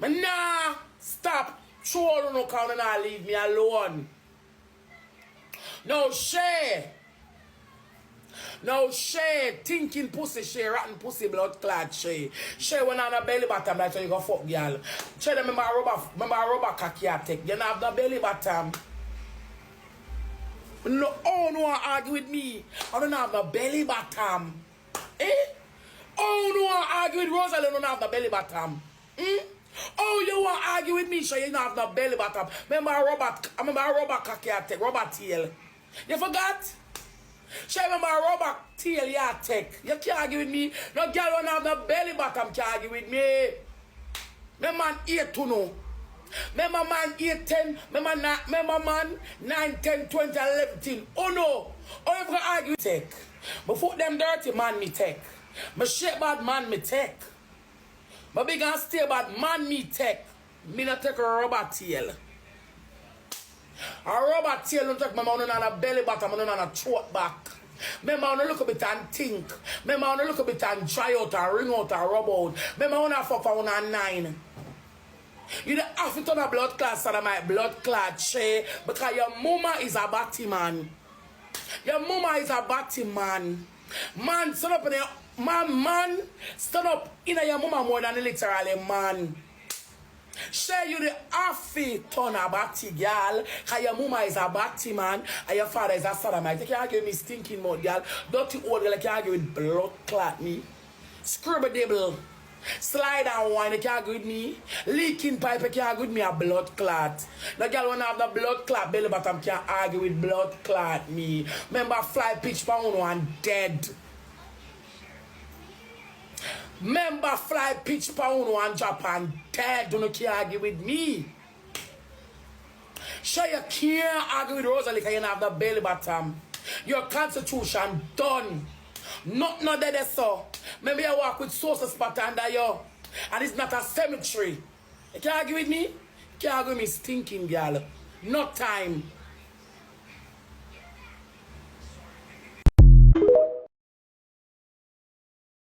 Nah, stop. Troll no count and I leave me alone. No Shay. No Shay. Thinking pussy Shay. Rotten pussy blood clad Shay. Shay when on a belly bottom like so you go fuck girl. Shay remember a rubber cocky I take. You don't have the belly bottom. No, oh no, argue with me. I don't have the belly bottom. Eh? Oh no, argue with Rosealee. I don't have the belly bottom. Oh, you want to argue with me, so you don't have no belly bottom. Remember a rubber cocky I take, rubber tail. You forgot? Shay, remember a rubber tail you take. You can't argue with me. No girl don't have no belly bottom can argue with me. My man 8 to know. Remember man 8, 10. Remember man 9, 10, 20, 11. Oh no. Oh, you can argue take. Before them dirty man me take. My shit bad man me take. My big and stay bad man me take. Me not take a rubber tail. A rubber tail don't take my man on a belly bottom, on a throat back. Remember on a look a bit and think. Remember on a look a bit and dry out and ring out and rub out. Remember on a fuck on a 9. You don't have to turn a blood clot son of my blood clot Shay, because your mama is a batty man. Your mama is a batty man. Man, stand up in your man, stand up in your mama more than literally man. Shay, you the half-feet turn a batty girl, because your mama is a batty man, and your father is a sodomite. You can't argue with me stinking mouth girl. Dirty old girl, you can't argue with blood clot me. Scribbledibble. Slide and wine, you can't argue with me. Leaking pipe, you can't argue with me a blood clot. The girl wanna have the blood clot belly bottom can't argue with blood clot me. Remember fly pitch pound one dead. Remember fly pitch pound one drop and dead. Don't you can't argue with me. Sure you can't argue with Rosealee because you don't have the belly bottom. Your constitution done. Not dead so. Maybe I walk with social spot under you. And it's not a cemetery. You can't argue with me? You can't argue with me stinking girl. No time.